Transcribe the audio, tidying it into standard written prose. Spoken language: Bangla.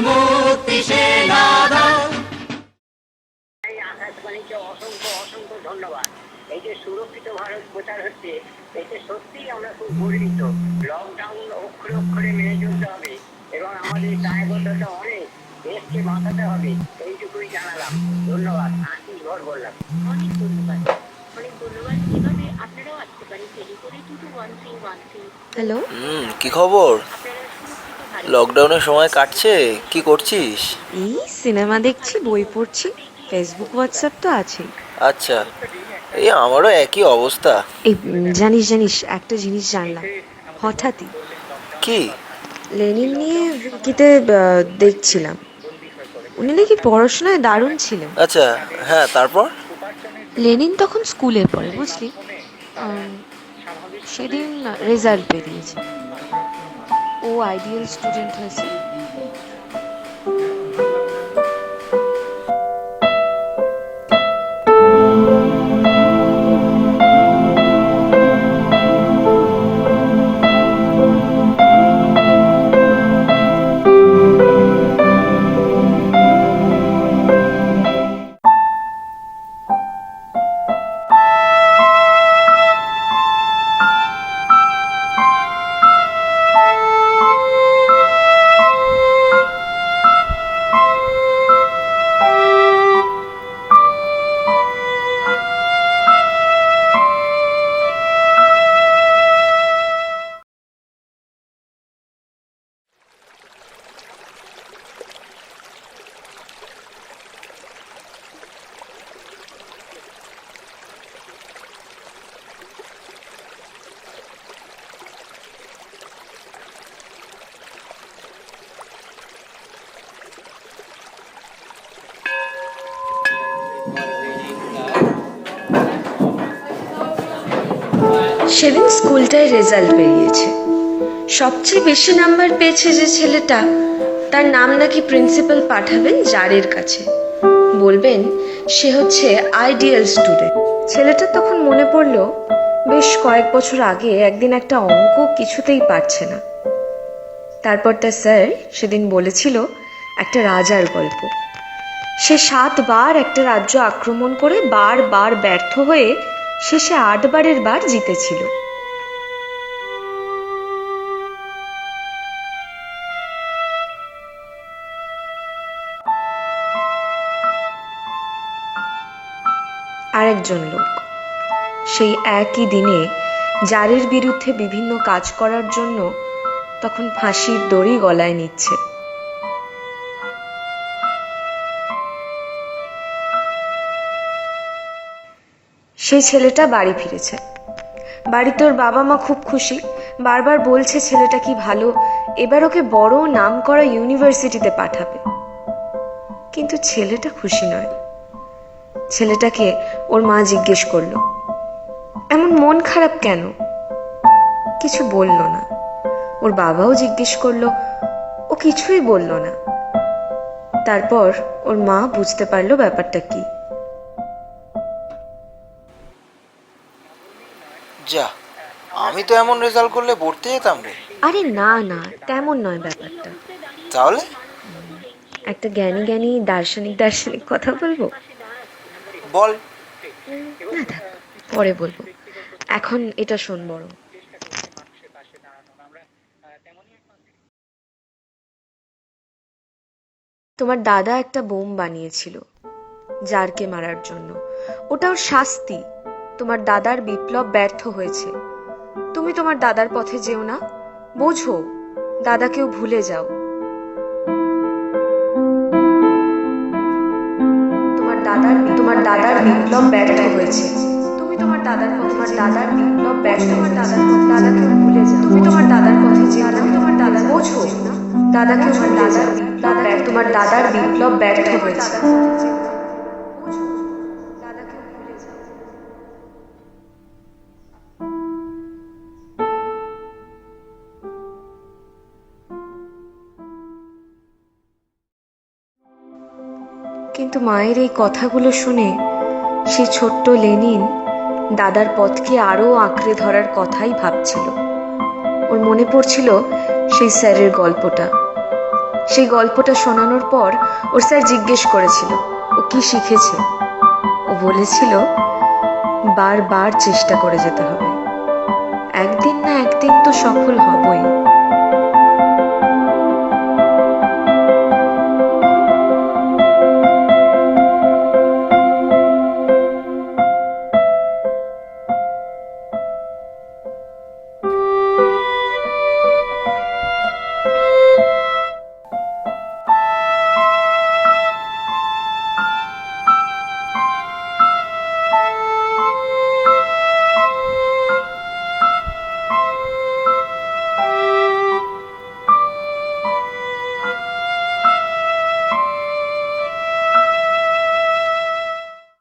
মুক্তি সেনাদল। আকাশবাণীকে অসংখ্য অসংখ্য ধন্যবাদ। এই যে সুরক্ষিত ভারত প্রচার হচ্ছে, এতে সত্যিই আমরা খুব গর্বিত। লকডাউন অক্ষরে অক্ষরে মেনে চলতে হবে এবং আমাদের দায়বদ্ধতা অনেক, দেশকে বাঁচাতে হবে, এইটুকুই জানালাম। ধন্যবাদ। আশিস ভর বললাম। অনেক ধন্যবাদ, অনেক ধন্যবাদ। এভাবে আপনারাও আসতে পারেন টেলি করে 221313। হ্যালো, কি খবর? আপনারা সুরক্ষিত ভারত লকডাউনের সময় কাটছে, কি করছিস? এই সিনেমা দেখছি, বই পড়ছি, ফেসবুক হোয়াটসঅ্যাপ তো আছেই। আচ্ছা, এই আমারও একই অবস্থা। এই জানিস জানিস একটা জিনিস জানলাম হঠাৎই। কি? লেনিন নিয়ে উইকিতে দেখছিলাম, উনি নাকি পড়াশোনায় দারুণ ছিলেন। আচ্ছা, হ্যাঁ, তারপর? লেনিন তখন স্কুলে পড়ে, বুঝলি। সেদিন রেজাল্ট বেরিয়েছে, ও আইডিয়াল স্টুডেন্ট হয়েছে। সেদিন স্কুলটায় রেজাল্ট বেরিয়েছে, সবচেয়ে বেশি নাম্বার পেয়েছে যে ছেলেটা, তার নাম নাকি প্রিন্সিপাল পাঠাবেন জারের কাছে, বলবেন সে হচ্ছে আইডিয়াল স্টুডেন্ট। ছেলেটা তখন মনে পড়লো বেশ কয়েক বছর আগে একদিন একটা অঙ্ক কিছুতেই পারছে না। তারপর তার স্যার সেদিন বলেছিল একটা রাজার গল্প। সে 7 বার একটা রাজ্য আক্রমণ করে বারবার ব্যর্থ হয়ে শেষে 8 বারের বার জিতেছিল। আরেকজন লোক সেই একই দিনে জারের বিরুদ্ধে বিভিন্ন কাজ করার জন্য তখন ফাঁসির দড়ি গলায় নিচ্ছে। সেই ছেলেটা বাড়ি ফিরেছে। বাড়িতে ওর বাবা মা খুব খুশি, বারবার বলছে ছেলেটা কি ভালো, এবার ওকে বড় নাম করা ইউনিভার্সিটিতে পাঠাবে। কিন্তু ছেলেটা খুশি নয়। ছেলেটাকে ওর মা জিজ্ঞেস করলো, এমন মন খারাপ কেন? কিছু বলল না। ওর বাবাও জিজ্ঞেস করলো, ও কিছুই বলল না। তারপর ওর মা বুঝতে পারলো ব্যাপারটা কি। যা, আমি তো এমন রেজাল্ট করলে পড়তে যেতাম রে। আরে না না, তেমন নয় ব্যাপারটা। তাহলে? একটা জ্ঞানী জ্ঞানী দার্শনিক দার্শনিক কথা বলবো। বল। না থাক, পরে বলবো, এখন এটা শোন বরং। তোমার দাদা একটা বোম বানিয়েছিল জারকে মারার জন্য, ওটা ওর শাস্তি। তোমার দাদার বিপ্লব ব্যর্থ হয়েছে, তুমি তোমার দাদার পথে যেও না, বোঝো, দাদাকেও ভুলে যাও। তোমার দাদার বিপ্লব ব্যর্থ হয়েছে, তুমি তোমার দাদার বিপ্লব ব্যর্থ, তোমার দাদাকেও ভুলে যাও। তুমি তোমার দাদার পথে যেও না, তোমার দাদা বোঝো, দাদাকেও তোমার দাদার বিপ্লব ব্যর্থ হয়েছে। কিন্তু মায়ের এই কথাগুলো শুনে সেই ছোট্ট লেনিন দাদার পথকে আরো আঁকড়ে ধরার কথাই ভাবছিল। ওর মনে পড়ছিল সেই স্যারের গল্পটা, সেই গল্পটা শোনানোর পর ওর স্যার জিজ্ঞেস করেছিল ও কি শিখেছে। ও বলেছিল বারবার চেষ্টা করে যেতে হবে, একদিন না একদিন তো সফল হবই।